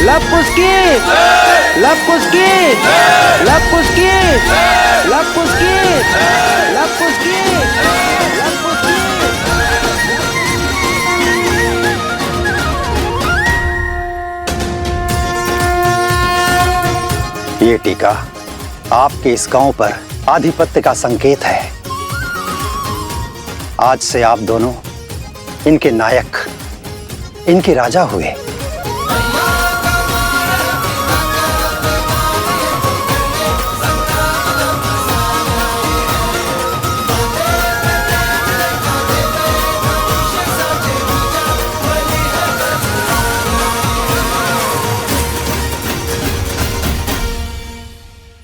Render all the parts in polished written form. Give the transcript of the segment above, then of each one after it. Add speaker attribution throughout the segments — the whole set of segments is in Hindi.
Speaker 1: लपुस्की लपुस्की लपुस्की लपुस्की लपुस्की लपुस्की।
Speaker 2: ये टीका आपके इस गांव पर आधिपत्य का संकेत है। आज से आप दोनों इनके नायक, इनके राजा हुए।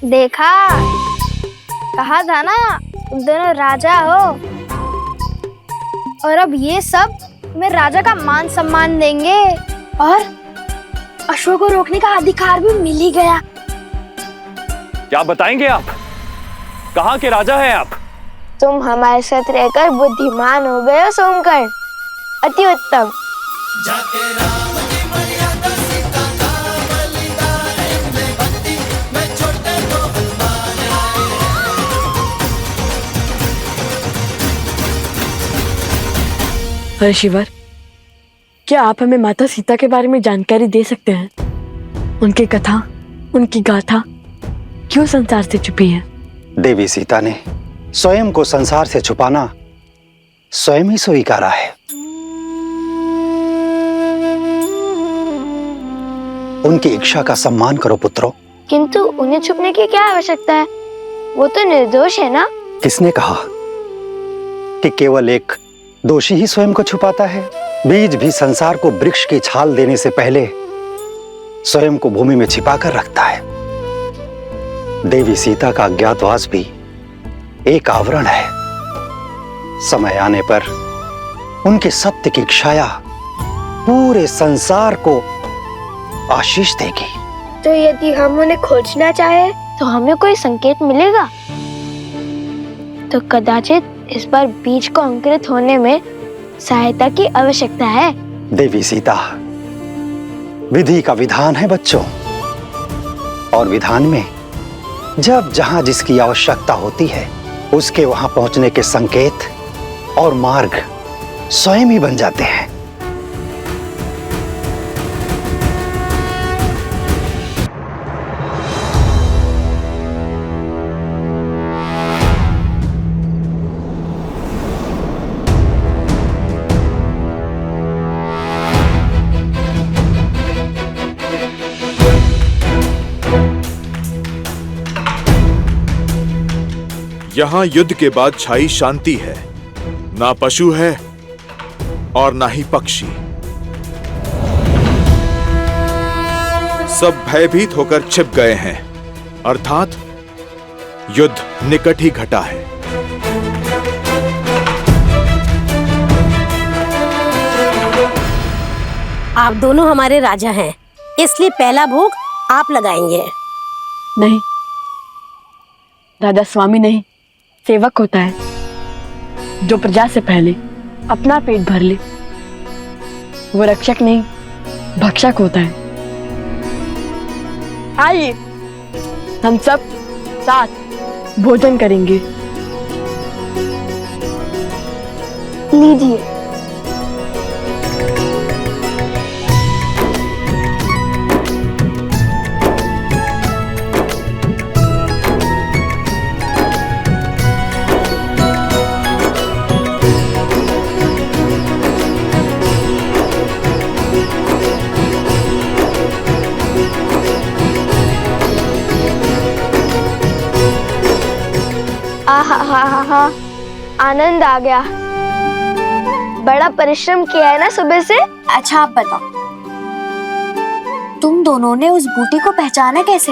Speaker 3: देखा, कहा था ना तुम दोनों राजा हो। और अब ये सब मैं राजा का मान सम्मान देंगे और अशोक को रोकने का अधिकार भी मिल ही गया।
Speaker 4: क्या बताएंगे आप? कहाँ के राजा हैं आप?
Speaker 3: तुम हमारे साथ रहकर बुद्धिमान हो गए हो सोमकर्ण, अति उत्तम।
Speaker 5: ऋषिवर, क्या आप हमें माता सीता के बारे में जानकारी दे सकते हैं? उनकी कथा, उनकी गाथा क्यों संसार से छुपी है?
Speaker 2: देवी सीता ने स्वयं को संसार से छुपाना स्वयं ही स्वीकारा है। उनकी इच्छा का सम्मान करो पुत्रों।
Speaker 3: किंतु उन्हें छुपने की क्या आवश्यकता है? वो तो निर्दोष है ना?
Speaker 2: किसने कहा कि केवल एक दोषी ही स्वयं को छुपाता है? बीज भी संसार को वृक्ष की छाल देने से पहले स्वयं को भूमि में छिपा कर रखता है। देवी सीता का अज्ञातवास भी एक आवरण है। समय आने पर उनके सत्य की छाया पूरे संसार को आशीष देगी।
Speaker 3: तो यदि हम उन्हें खोजना चाहे तो हमें कोई संकेत मिलेगा? तो कदाचित इस बार बीज को अंकुरित होने में सहायता की आवश्यकता है।
Speaker 2: देवी सीता, विधि का विधान है बच्चों, और विधान में जब जहां जिसकी आवश्यकता होती है उसके वहां पहुंचने के संकेत और मार्ग स्वयं ही बन जाते हैं।
Speaker 6: यहां युद्ध के बाद छाई शांति है। ना पशु है और ना ही पक्षी। सब भयभीत होकर छिप गए हैं, अर्थात युद्ध निकट ही घटा है।
Speaker 7: आप दोनों हमारे राजा हैं, इसलिए पहला भोग आप लगाएंगे।
Speaker 5: नहीं, राजा स्वामी नहीं, सेवक होता है जो प्रजा से पहले अपना पेट भर ले। वो रक्षक नहीं, भक्षक होता है। आइए हम सब साथ भोजन करेंगे।
Speaker 3: लीजिए। आहा, आनंद आ गया। बड़ा परिश्रम किया है ना सुबह से।
Speaker 7: अच्छा आप बताओ, तुम दोनों ने उस बूटी को पहचाना कैसे?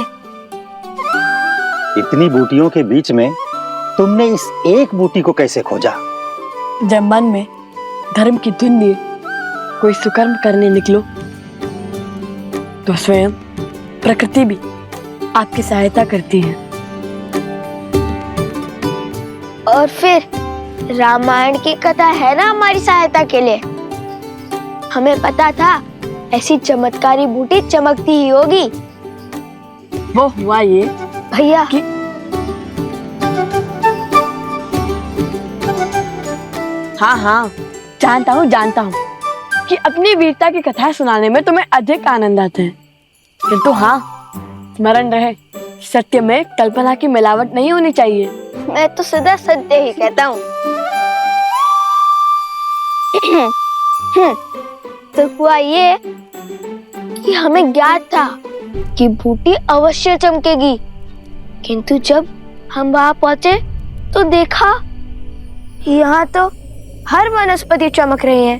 Speaker 2: इतनी बूटियों के बीच में तुमने इस एक बूटी को कैसे खोजा?
Speaker 5: जब मन में धर्म की धुन लिए कोई सुकर्म करने निकलो तो स्वयं प्रकृति भी आपकी सहायता करती है।
Speaker 3: और फिर रामायण की कथा है ना हमारी सहायता के लिए। हमें पता था ऐसी चमत्कारी बूटी चमकती ही होगी।
Speaker 5: वो हुआ ये
Speaker 3: भैया
Speaker 5: कि हाँ, जानता हूँ कि अपनी वीरता की कथाएं सुनाने में तुम्हें अधिक आनंद आता है, किंतु हाँ, स्मरण रहे, सत्य में कल्पना की मिलावट नहीं होनी चाहिए।
Speaker 3: मैं तो सदा सत्य ही कहता हूँ। तो हुआ ये कि हमें ज्ञात था कि बूटी अवश्य चमकेगी, किंतु जब हम वहां पहुंचे तो देखा यहाँ तो हर वनस्पति चमक रही है।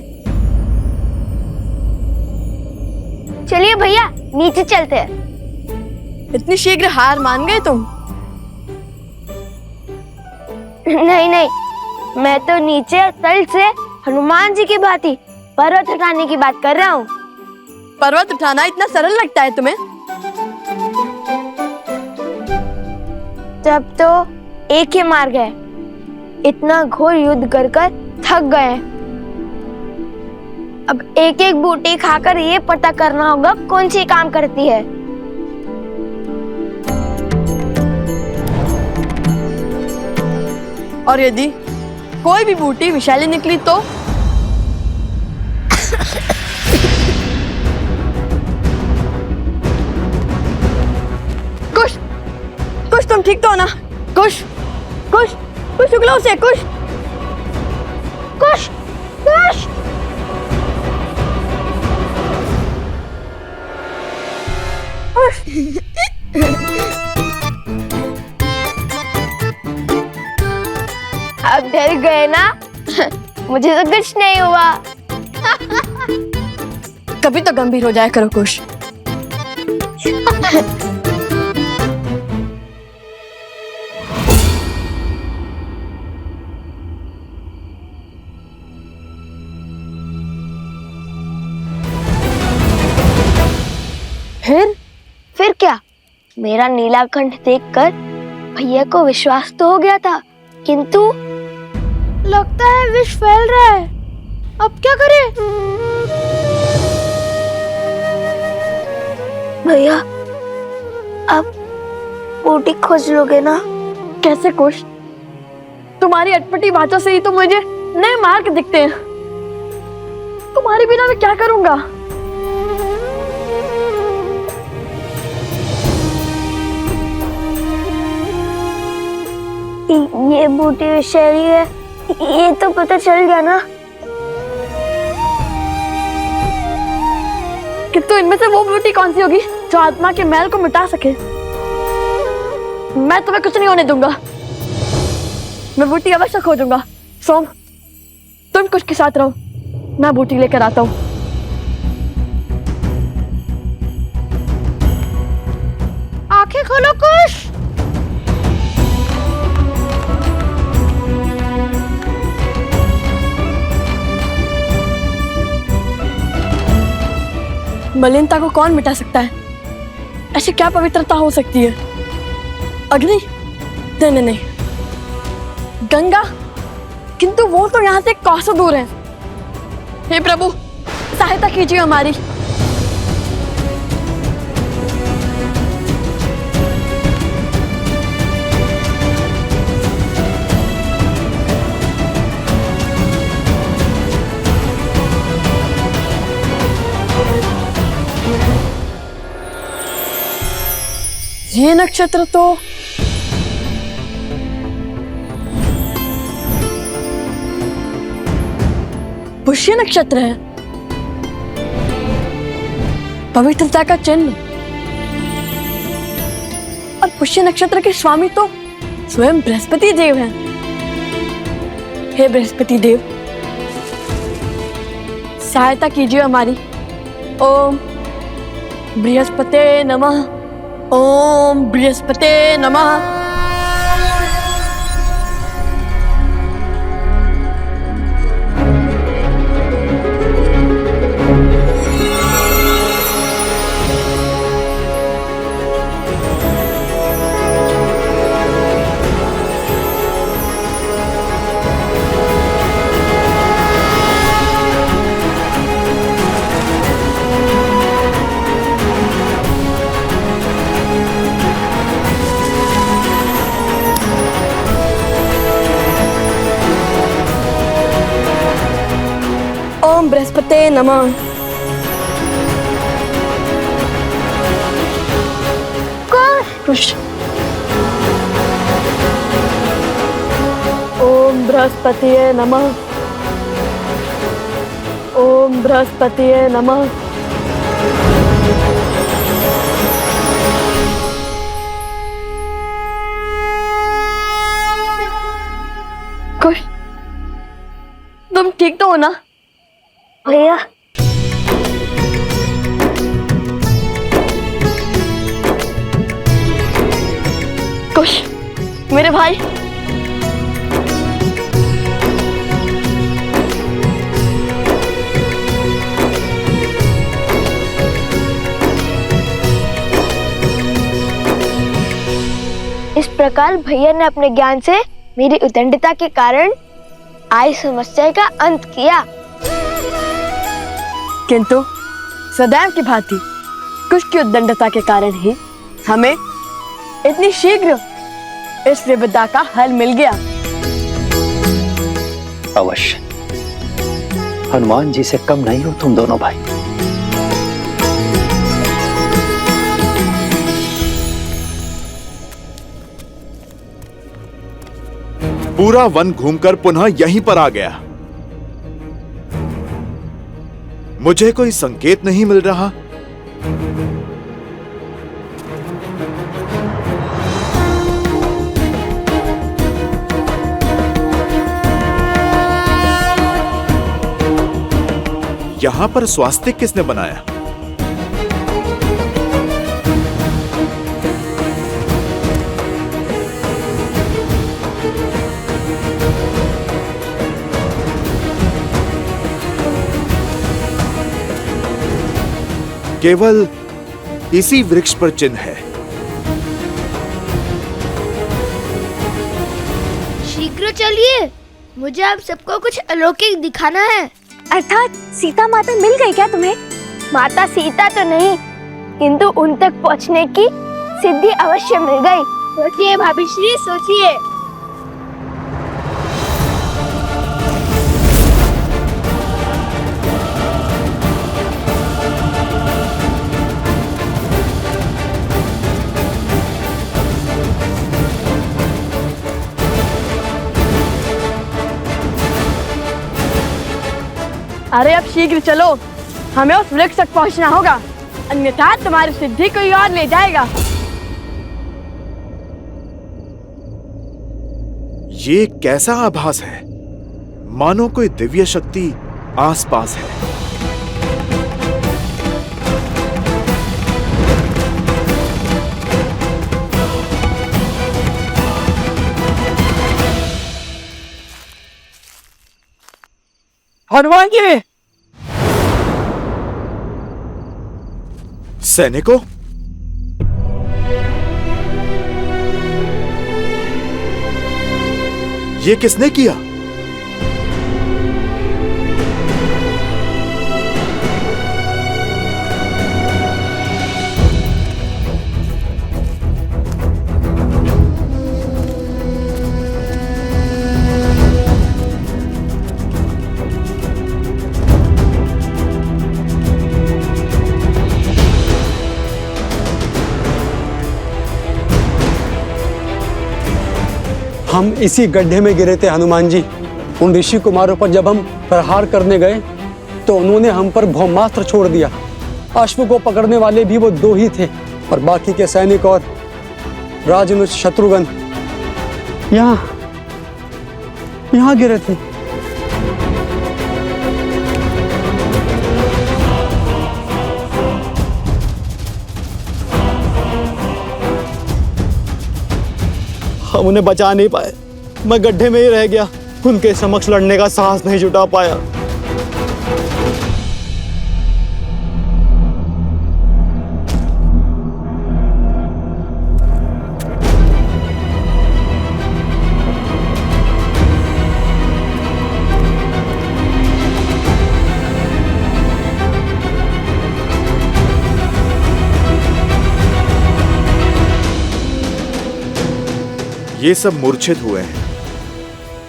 Speaker 3: चलिए भैया नीचे चलते हैं।
Speaker 5: इतनी शीघ्र हार मान गए तुम?
Speaker 3: नहीं, मैं तो नीचे तल से हनुमान जी की भांति पर्वत उठाने की बात कर रहा हूँ।
Speaker 5: पर्वत उठाना इतना सरल लगता है तुम्हें?
Speaker 3: तब तो एक ही मार्ग है, इतना घोर युद्ध कर थक गए। अब एक एक बूटी खाकर ये पता करना होगा कौन सी काम करती है।
Speaker 5: और यदि कोई भी बूटी विषैली निकली तो? कुश तुम ठीक तो हो ना? कुश उगलो उसे, कुश।
Speaker 3: अब डर गए ना? मुझे तो कुछ नहीं हुआ।
Speaker 5: कभी तो गंभीर हो जाया करो कुश।
Speaker 3: फिर क्या? मेरा नीलाकंठ देखकर भैया को विश्वास तो हो गया था, किंतु लगता है विष फैल रहा है। अब क्या करें? भैया अब बूटी खोज लोगे ना?
Speaker 5: कैसे कुश? तुम्हारी अटपटी बातों से ही तो मुझे नए मार्ग दिखते हैं। तुम्हारे बिना मैं क्या करूंगा?
Speaker 3: ये बूटी विषैली है, ये तो पता चल गया ना।
Speaker 5: किंतु इनमें से वो बूटी कौन सी होगी जो आत्मा के मैल को मिटा सके? मैं तुम्हें कुछ नहीं होने दूंगा। मैं बूटी अवश्य खोजूंगा। सोम, तुम कुछ के साथ रहो, मैं बूटी लेकर आता हूँ।
Speaker 3: आंखें खोलो कुश।
Speaker 5: मलिनता को कौन मिटा सकता है? ऐसी क्या पवित्रता हो सकती है? अग्नि? नहीं, गंगा? किंतु वो तो यहाँ से कोसों दूर है। हे प्रभु, सहायता कीजिए हमारी। ये नक्षत्र तो पुष्य नक्षत्र है, पवित्रता का चिन्ह। और पुष्य नक्षत्र के स्वामी तो स्वयं बृहस्पति देव हैं। हे बृहस्पति देव, सहायता कीजिए हमारी। ओम बृहस्पते नमः। ओम बृहस्पते नमः। ओम बृहस्पते नमः। कुश। ओम बृहस्पते नमः। ओम बृहस्पते नमः। कुश, तुम ठीक तो हो ना?
Speaker 3: भैया
Speaker 5: कुश, मेरे भाई।
Speaker 3: इस प्रकार भैया ने अपने ज्ञान से मेरी उद्दंडता के कारण आई समस्या का अंत किया।
Speaker 5: किंतु सदैव की भांति कुश की उद्दंडता के कारण ही हमें इतनी शीघ्र इस विपदा का हल मिल गया।
Speaker 2: अवश्य, हनुमान जी से कम नहीं हो तुम दोनों भाई।
Speaker 6: पूरा वन घूमकर पुनः यहीं पर आ गया। मुझे कोई संकेत नहीं मिल रहा। यहां पर स्वास्तिक किसने बनाया? केवल इसी वृक्ष पर चिन्ह है।
Speaker 3: शीघ्र चलिए, मुझे आप सबको कुछ अलौकिक दिखाना है।
Speaker 8: अर्थात सीता माता मिल गई क्या तुम्हें?
Speaker 3: माता सीता तो नहीं, किंतु उन तक पहुंचने की सिद्धि अवश्य मिल गई। सोचिए भाभी श्री, सोचिए।
Speaker 5: अरे अब शीघ्र चलो, हमें उस वृक्ष तक पहुंचना होगा, अन्यथा तुम्हारी सिद्धि कोई और ले जाएगा।
Speaker 6: ये कैसा आभास है? मानो कोई दिव्य शक्ति आसपास है।
Speaker 1: हनुमान जी!
Speaker 6: सैनिकों, ये किसने किया?
Speaker 9: हम इसी गड्ढे में गिरे थे हनुमान जी। उन ऋषि कुमारों पर जब हम प्रहार करने गए तो उन्होंने हम पर ब्रह्मास्त्र छोड़ दिया। अश्व को पकड़ने वाले भी वो 2 ही थे और बाकी के सैनिक और राजनुज शत्रुघ्न यहाँ गिरे थे। हम उन्हें बचा नहीं पाए, मैं गड्ढे में ही रह गया। उनके समक्ष लड़ने का साहस नहीं जुटा पाया।
Speaker 6: ये सब मूर्छित हुए हैं,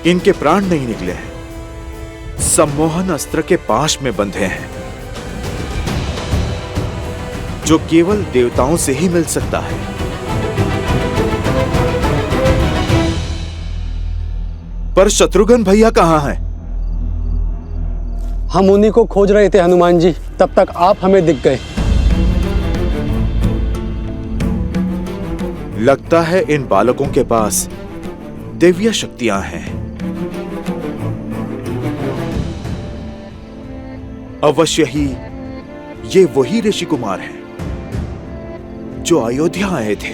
Speaker 6: इनके प्राण नहीं निकले हैं। सम्मोहन अस्त्र के पाश में बंधे हैं, जो केवल देवताओं से ही मिल सकता है। पर शत्रुघ्न भैया कहाँ हैं?
Speaker 9: हम उन्हीं को खोज रहे थे हनुमान जी, तब तक आप हमें दिख गए।
Speaker 6: लगता है इन बालकों के पास दिव्य शक्तियां हैं। अवश्य ही ये वही ऋषि कुमार हैं जो अयोध्या आए थे।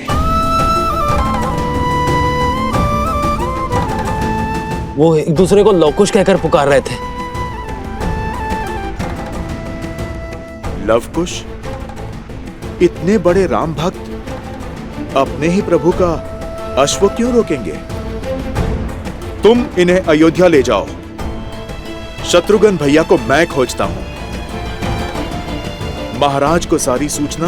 Speaker 10: वो एक दूसरे को लवकुश कहकर पुकार रहे थे।
Speaker 6: लवकुश? इतने बड़े राम भक्त अपने ही प्रभु का अश्व क्यों रोकेंगे? तुम इन्हें अयोध्या ले जाओ। शत्रुघ्न भैया को मैं खोजता हूं। महाराज को सारी सूचना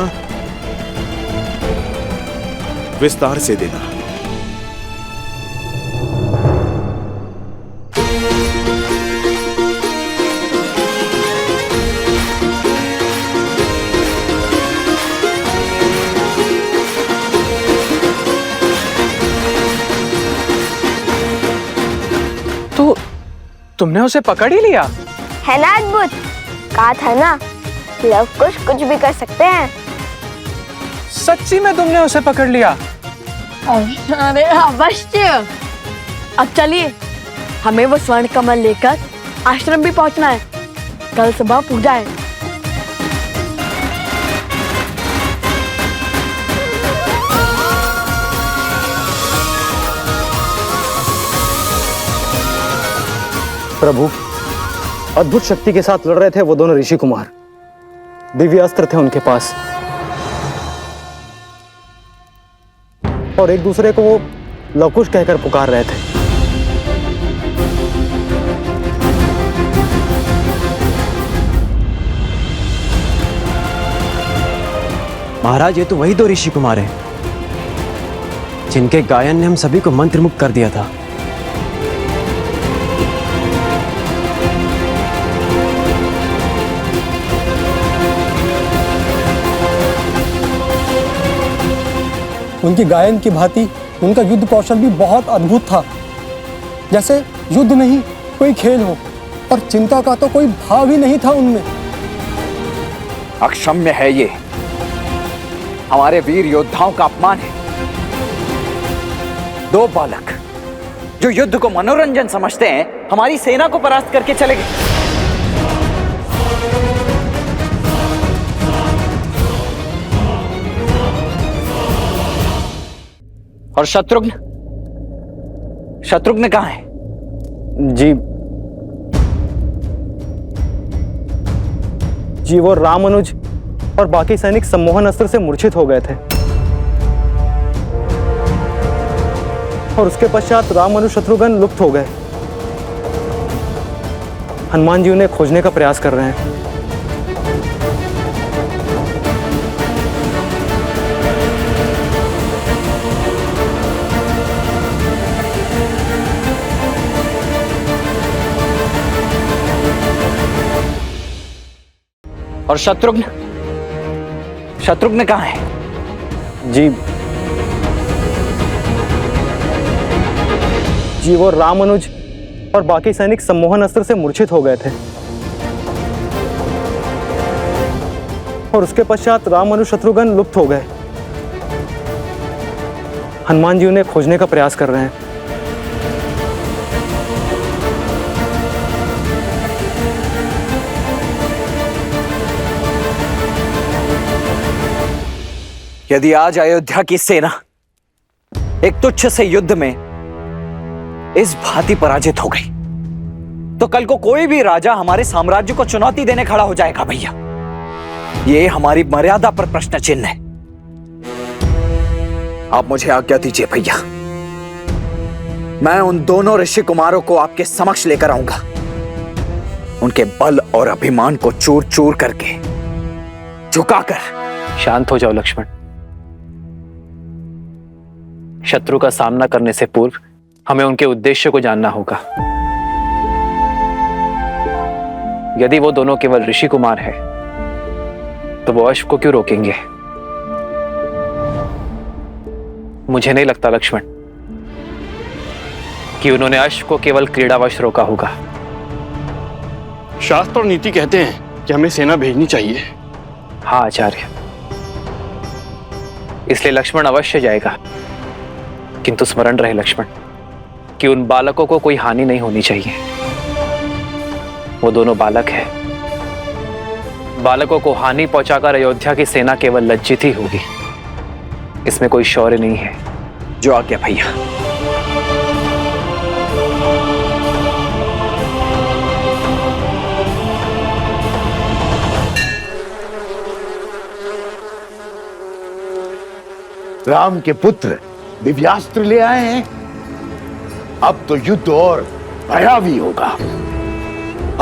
Speaker 6: विस्तार से देना।
Speaker 1: तो तुमने उसे पकड़ ही लिया?
Speaker 3: है ना अद्भुत? कहा था ना, लवकुश कुछ भी कर सकते हैं।
Speaker 1: सच्ची में तुमने उसे पकड़ लिया?
Speaker 5: अरे अवश्य। अब चलिए, हमें वो स्वर्ण कमल लेकर आश्रम भी पहुंचना है। कल सुबह पूजा है।
Speaker 9: प्रभु, अद्भुत शक्ति के साथ लड़ रहे थे वो दोनों ऋषि कुमार। दिव्य अस्त्र थे उनके पास और एक दूसरे को वो लवकुश कहकर पुकार रहे थे।
Speaker 10: महाराज, ये तो वही दो ऋषि कुमार हैं जिनके गायन ने हम सभी को मंत्रमुग्ध कर दिया था।
Speaker 9: उनकी गायन की भांति उनका युद्ध कौशल भी बहुत अद्भुत था। जैसे युद्ध नहीं कोई खेल हो, और चिंता का तो कोई भाव ही नहीं था उनमें।
Speaker 11: अक्षम्य है ये, हमारे वीर योद्धाओं का अपमान है। दो बालक जो युद्ध को मनोरंजन समझते हैं, हमारी सेना को परास्त करके चले गए। और शत्रुघ्न कहाँ है?
Speaker 9: जी वो रामानुज और बाकी सैनिक सम्मोहन अस्त्र से मूर्छित हो गए थे, और उसके पश्चात रामानुज शत्रुघ्न लुप्त हो गए। हनुमान जी उन्हें खोजने का प्रयास कर रहे हैं।
Speaker 11: और शत्रुघ्न कहाँ है?
Speaker 9: जी वो रामानुज और बाकी सैनिक सम्मोहन अस्त्र से मूर्छित हो गए थे, और उसके पश्चात रामानुज शत्रुघ्न लुप्त हो गए। हनुमान जी उन्हें खोजने का प्रयास कर रहे हैं।
Speaker 11: यदि आज अयोध्या की सेना एक तुच्छ से युद्ध में इस भांति पराजित हो गई, तो कल को कोई भी राजा हमारे साम्राज्य को चुनौती देने खड़ा हो जाएगा। भैया, ये हमारी मर्यादा पर प्रश्न चिन्ह है। आप मुझे आज्ञा दीजिए भैया, मैं उन दोनों ऋषि कुमारों को आपके समक्ष लेकर आऊंगा। उनके बल और अभिमान को चूर चूर करके झुकाकर।
Speaker 10: शांत हो जाओ लक्ष्मण। शत्रु का सामना करने से पूर्व हमें उनके उद्देश्य को जानना होगा।
Speaker 1: यदि वो दोनों केवल ऋषि कुमार है तो वो अश्व को क्यों रोकेंगे? मुझे नहीं लगता लक्ष्मण कि उन्होंने अश्व को केवल क्रीड़ावश रोका होगा।
Speaker 12: शास्त्र और नीति कहते हैं कि हमें सेना भेजनी चाहिए।
Speaker 1: हाँ आचार्य, इसलिए लक्ष्मण अवश्य जाएगा, किंतु स्मरण रहे लक्ष्मण कि उन बालकों को कोई हानि नहीं होनी चाहिए। वो दोनों बालक हैं। बालकों को हानि पहुंचाकर अयोध्या की सेना केवल लज्जित ही होगी, इसमें कोई शौर्य नहीं है।
Speaker 11: जो आज्ञा भैया।
Speaker 13: राम के पुत्र दिव्यास्त्र ले आए हैं। अब तो युद्ध और भयावी होगा।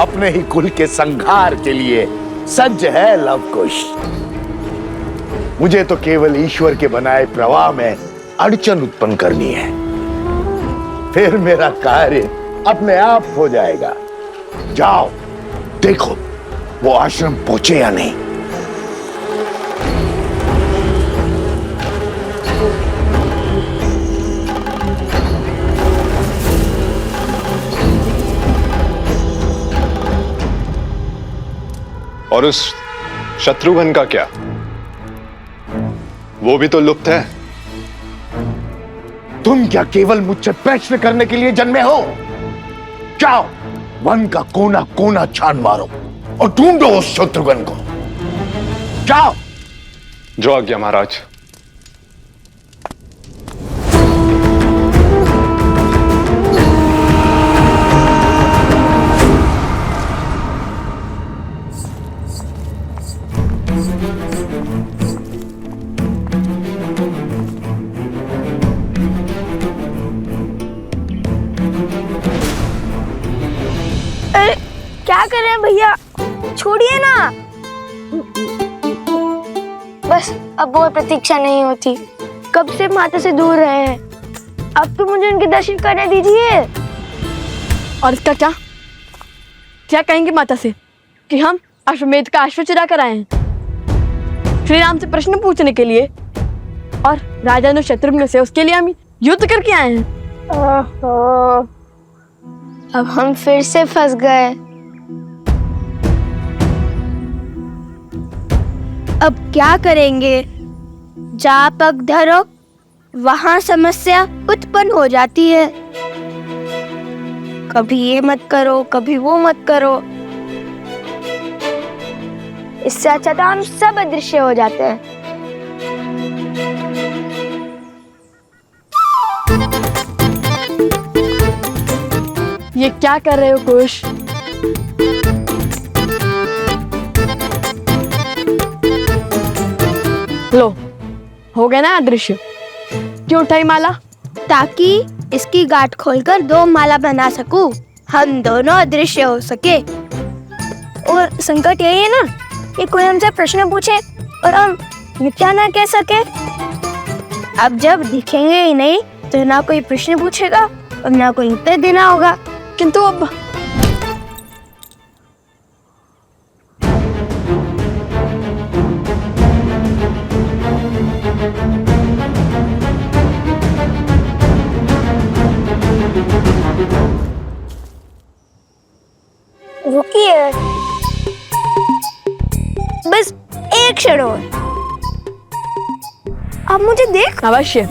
Speaker 13: अपने ही कुल के संहार के लिए सज्ज है लवकुश। मुझे तो केवल ईश्वर के बनाए प्रवाह में अड़चन उत्पन्न करनी है, फिर मेरा कार्य अपने आप हो जाएगा। जाओ देखो वो आश्रम पहुंचे या नहीं।
Speaker 14: और उस शत्रुघ्न का क्या? वो भी तो लुप्त है।
Speaker 13: तुम क्या केवल मुझसे प्रश्न करने के लिए जन्मे हो? जाओ वन का कोना कोना छान मारो और ढूंढो उस शत्रुघ्न को। जाओ।
Speaker 14: जो आज्ञा महाराज।
Speaker 3: क्या कर रहे हैं भैया? छोड़िए ना। बस अब वो प्रतीक्षा नहीं होती। कब से माता से दूर रहे हैं, अब तो मुझे उनके दर्शन करने दीजिए।
Speaker 5: और इसका क्या क्या कहेंगे माता से कि हम अश्वमेध का अश्व चुरा कर आए हैं श्री राम से प्रश्न पूछने के लिए, और राजा शत्रुघ्न से उसके लिए हम युद्ध करके आए हैं।
Speaker 3: ओहो, अब हम फिर से फंस गए। अब क्या करेंगे? जहाँ पग धरो वहां समस्या उत्पन्न हो जाती है। कभी ये मत करो, कभी वो मत करो। इससे अच्छा तो हम सब अदृश्य हो जाते हैं।
Speaker 5: ये क्या कर रहे हो कुश? लो, हो गया ना अदृश्य। क्यों उठाई माला?
Speaker 3: ताकि इसकी गांठ खोलकर 2 माला बना सकूं, हम दोनों अदृश्य हो सके। और संकट यही है ना कि कोई हमसे प्रश्न पूछे और हम मिथ्या ना कह सके। अब जब दिखेंगे ही नहीं तो ना कोई प्रश्न पूछेगा और ना कोई उत्तर देना होगा।
Speaker 5: किंतु अब
Speaker 3: रुकिए, बस एक क्षण और। अब मुझे देख।
Speaker 5: अवश्य।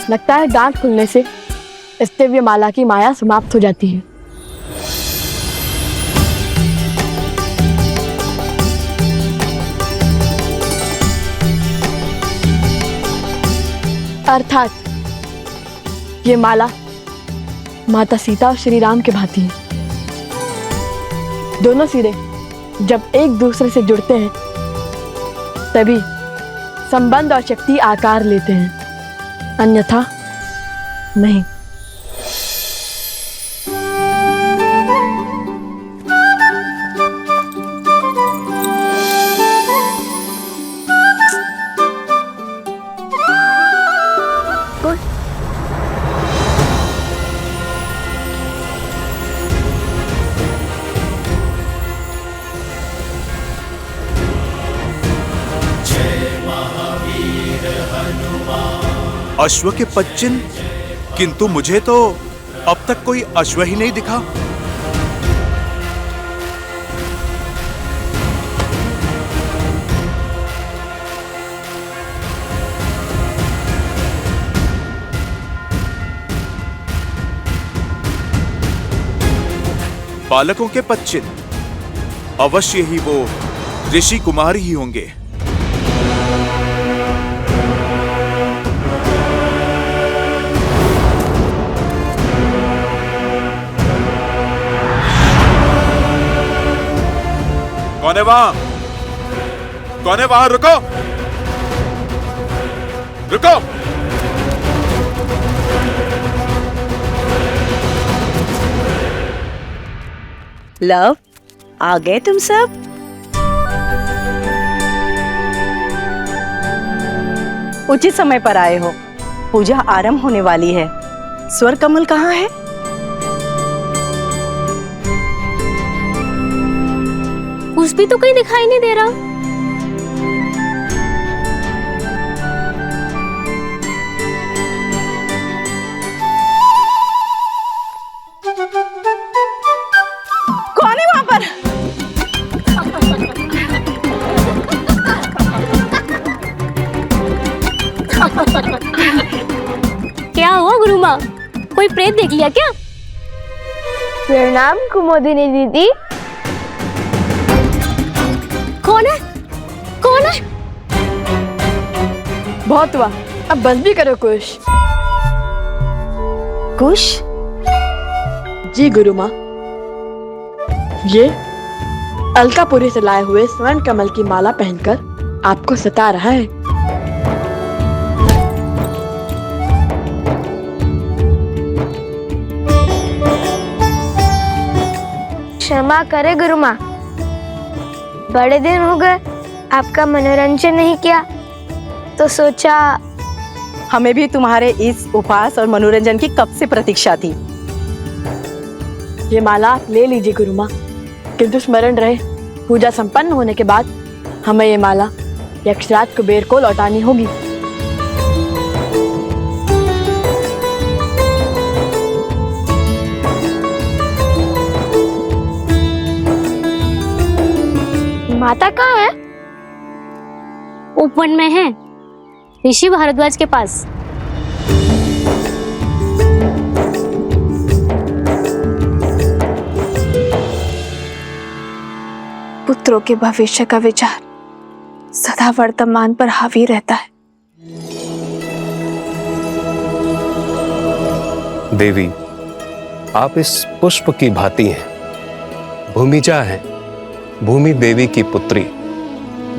Speaker 5: लगता है गांठ खुलने से स्तेव्य माला की माया समाप्त हो जाती है। अर्थात ये माला माता सीता और श्री राम के भांति है। दोनों सिरे जब एक दूसरे से जुड़ते हैं तभी संबंध और शक्ति आकार लेते हैं, अन्यथा नहीं।
Speaker 6: अश्व के पदचिन्ह, किंतु मुझे तो अब तक कोई अश्व ही नहीं दिखा। बालकों के पदचिन्ह, अवश्य ही वो ऋषि कुमार ही होंगे। कौन है वहां? कौन है वहां? रुको, रुको।
Speaker 15: लव, आ गए तुम सब? उचित समय पर आए हो। पूजा आरंभ होने वाली है। स्वर कमल कहाँ है?
Speaker 8: कुछ भी तो कहीं दिखाई नहीं दे रहा।
Speaker 15: कौन है वहां पर?
Speaker 8: क्या हुआ गुरु माँ? कोई प्रेत देख लिया क्या?
Speaker 3: प्रणाम कुमुदिनी दीदी।
Speaker 8: कौन है? कौन है?
Speaker 5: बहुत हुआ, अब बस भी करो कुश।
Speaker 15: कुश?
Speaker 5: जी गुरु माँ, ये अलकापुरी से लाए हुए स्वर्ण कमल की माला पहनकर आपको सता रहा है।
Speaker 3: क्षमा करे गुरु माँ, बड़े दिन हो गए आपका मनोरंजन नहीं किया, तो सोचा।
Speaker 15: हमें भी तुम्हारे इस उपहास और मनोरंजन की कब से प्रतीक्षा थी।
Speaker 5: ये माला आप ले लीजिए गुरु माँ, किंतु स्मरण रहे पूजा संपन्न होने के बाद हमें ये माला यक्षराज कुबेर को लौटानी होगी।
Speaker 3: माता कहाँ है?
Speaker 8: उपवन में है, ऋषि भारद्वाज के पास।
Speaker 16: पुत्रों के भविष्य का विचार सदा वर्तमान पर हावी रहता है।
Speaker 17: देवी, आप इस पुष्प की भांति हैं। भूमिजा है, भूमि देवी की पुत्री।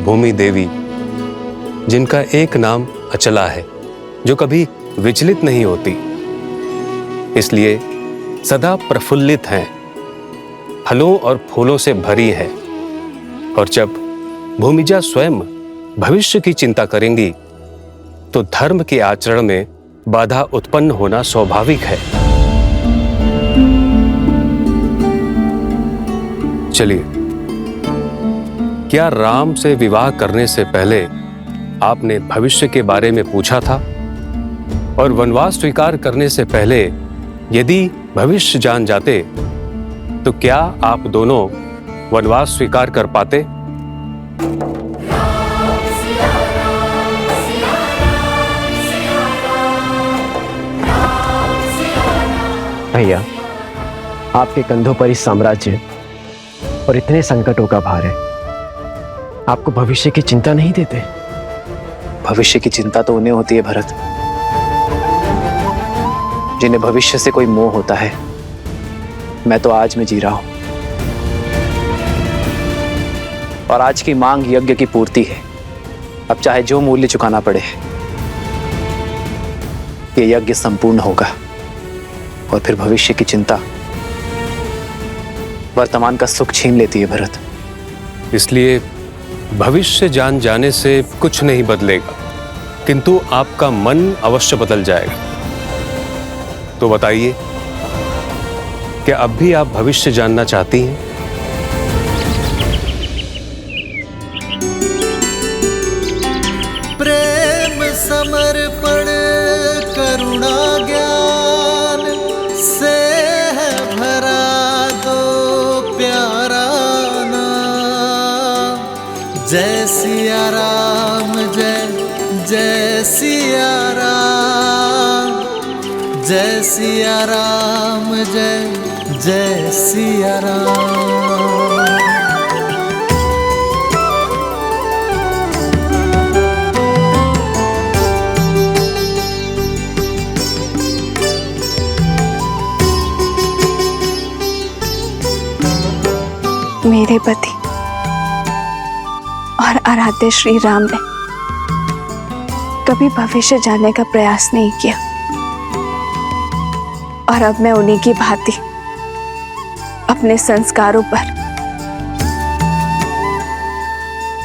Speaker 17: भूमि देवी जिनका एक नाम अचला है, जो कभी विचलित नहीं होती, इसलिए सदा प्रफुल्लित हैं, फलों और फूलों से भरी है। और जब भूमिजा स्वयं भविष्य की चिंता करेंगी, तो धर्म के आचरण में बाधा उत्पन्न होना स्वाभाविक है। चलिए, क्या राम से विवाह करने से पहले आपने भविष्य के बारे में पूछा था? और वनवास स्वीकार करने से पहले यदि भविष्य जान जाते, तो क्या आप दोनों वनवास स्वीकार कर पाते?
Speaker 10: भैया, आपके कंधों पर इस साम्राज्य और इतने संकटों का भार है, आपको भविष्य की चिंता नहीं देते?
Speaker 1: भविष्य की चिंता तो उन्हें होती है भरत, जिन्हें भविष्य से कोई मोह होता है। मैं तो आज में जी रहा हूं, और आज की मांग यज्ञ की पूर्ति है। अब चाहे जो मूल्य चुकाना पड़े, ये यज्ञ संपूर्ण होगा, और फिर भविष्य की चिंता वर्तमान का सुख छीन लेती है भरत।
Speaker 17: इसलिए भविष्य जान जाने से कुछ नहीं बदलेगा, किंतु आपका मन अवश्य बदल जाएगा। तो बताइए, क्या अब भी आप भविष्य जानना चाहती हैं?
Speaker 18: प्रेम समर्पण जय सिया राम, जय जय सिया राम, जय सिया राम, जय जय सिया राम।
Speaker 16: मेरे पति और आराध्य श्री राम ने कभी भविष्य जानने का प्रयास नहीं किया, और अब मैं उन्हीं की भांति अपने संस्कारों पर,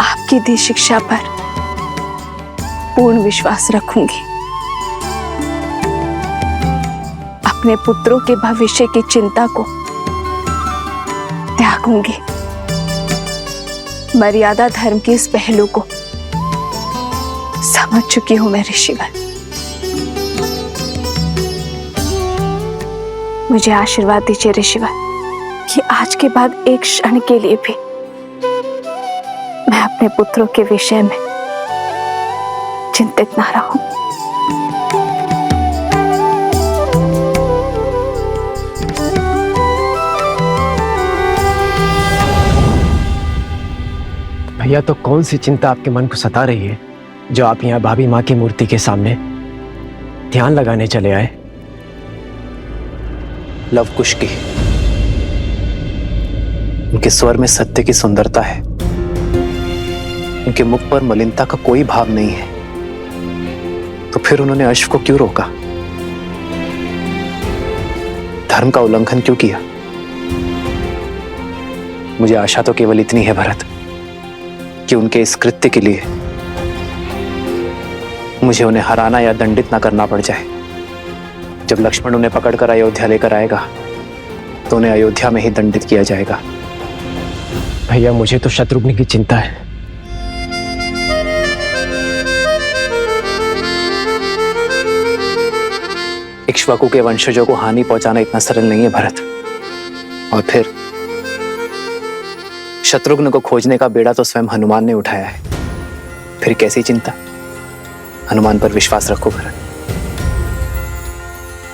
Speaker 16: आपकी दी शिक्षा पर पूर्ण विश्वास रखूंगी। अपने पुत्रों के भविष्य की चिंता को त्यागूंगी। मर्यादा धर्म की इस पहलू को समझ चुकी हूं मैं ऋषिवर। मुझे आशीर्वाद दीजिए ऋषिवर कि आज के बाद एक क्षण के लिए भी मैं अपने पुत्रों के विषय में चिंतित ना रहूं।
Speaker 10: भैया, तो कौन सी चिंता आपके मन को सता रही है जो आप यहाँ भाभी माँ की मूर्ति के सामने ध्यान लगाने चले आए?
Speaker 1: लव कुश की। उनके स्वर में सत्य की सुंदरता है, उनके मुख पर मलिनता का कोई भाव नहीं है, तो फिर उन्होंने अश्व को क्यों रोका? धर्म का उल्लंघन क्यों किया? मुझे आशा तो केवल इतनी है भरत कि उनके इस कृत्य के लिए मुझे उन्हें हराना या दंडित ना करना पड़ जाए। जब लक्ष्मण उन्हें पकड़कर अयोध्या लेकर आएगा तो उन्हें अयोध्या में ही दंडित किया जाएगा।
Speaker 10: भैया, मुझे तो शत्रुघ्न की चिंता है।
Speaker 1: इक्ष्वाकु के वंशजों को हानि पहुंचाना इतना सरल नहीं है भरत। और फिर शत्रुघ्न को खोजने का बेड़ा तो स्वयं हनुमान ने उठाया है, फिर कैसी चिंता? हनुमान पर विश्वास रखो भरत।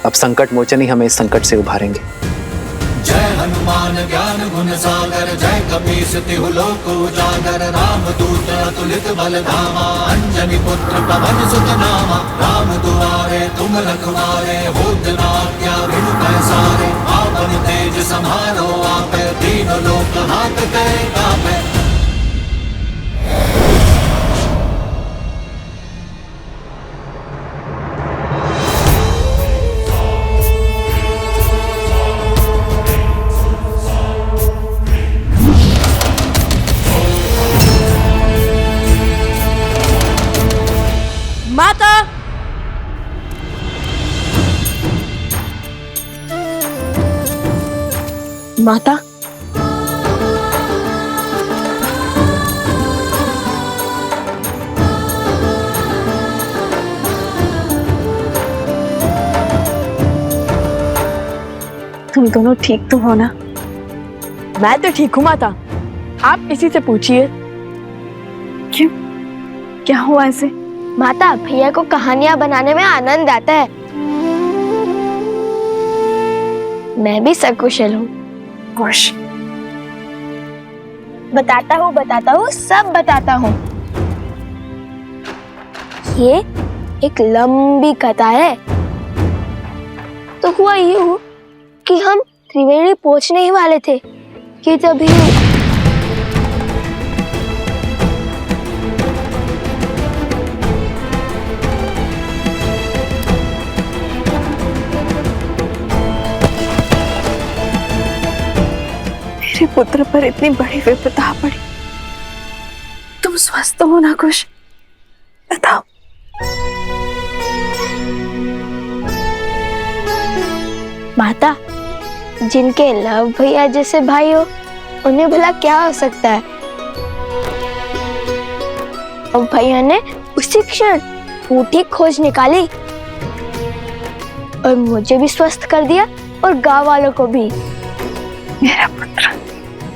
Speaker 1: अब संकट मोचन ही हमें इस संकट से उभारेंगे।
Speaker 18: जय हनुमान ज्ञान गुण सागर, जय कपीस तिहु लोक उजागर, राम दूत अतुलित बल धामा, अंजनी पुत्र पवन सुत नामा। राम दुआरे तुम रखवारे, होत न आज्ञा बिनु पैसारे। आपन तेज समारो आपे, दीन लोक हाथ कै कापे।
Speaker 5: माता, माता,
Speaker 16: तुम दोनों ठीक तो हो ना?
Speaker 5: मैं तो ठीक हूँ माता, आप किसी से पूछिए।
Speaker 16: क्यों, क्या हुआ ऐसे?
Speaker 3: माता, भैया को कहानियां बनाने में आनंद आता है। मैं भी सकुशल हूँ।
Speaker 16: खुश।
Speaker 3: बताता हूँ, सब बताता हूँ। ये एक लंबी कथा है। तो हुआ यूं कि हम त्रिवेणी पहुंचने ही वाले थे कि तभी
Speaker 16: मेरे पुत्र पर इतनी बड़ी विपदा पड़ी। तुम स्वस्थ हो ना कुश? बताओ।
Speaker 3: माता, जिनके लव भैया जैसे भाई हो उन्हें भला क्या हो सकता है? और भैया ने उसी क्षण फूटी खोज निकाली और मुझे भी स्वस्थ कर दिया और गांव वालों को भी।
Speaker 16: मेरा पुत्र,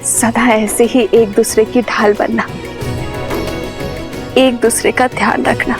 Speaker 16: सदा ऐसे ही एक दूसरे की ढाल बनना। एक दूसरे का ध्यान रखना।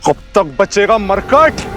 Speaker 14: कब तक बचेगा मरकट?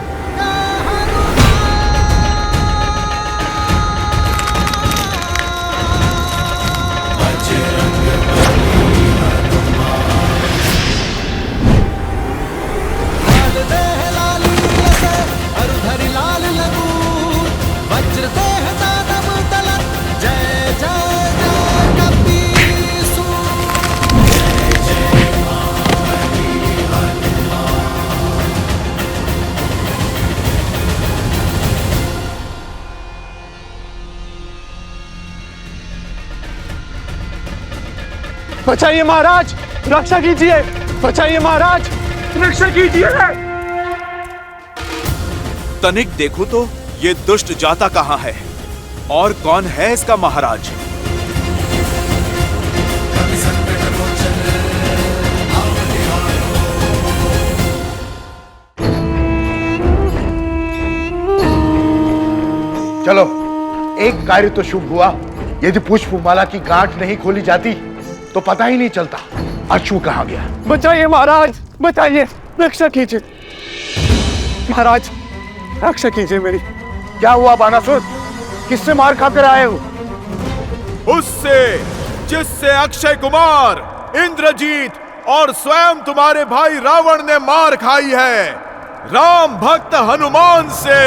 Speaker 12: बचाइए महाराज, रक्षा कीजिए। बचाइए महाराज, रक्षा कीजिए।
Speaker 6: तनिक देखो तो ये दुष्ट जाता कहाँ है और कौन है इसका महाराज?
Speaker 13: चलो, एक कार्य तो शुभ हुआ। यदि पुष्पमाला की गांठ नहीं खोली जाती तो पता ही नहीं चलता अश्व कहाँ गया।
Speaker 12: बचाइए महाराज, बचाइए, रक्षा कीजिए। महाराज, रक्षा कीजिए मेरी।
Speaker 13: क्या हुआ बानासुर? किससे मार खाकर आए हो?
Speaker 6: उससे जिससे अक्षय कुमार, इंद्रजीत और स्वयं तुम्हारे भाई रावण ने मार खाई है, राम भक्त हनुमान से।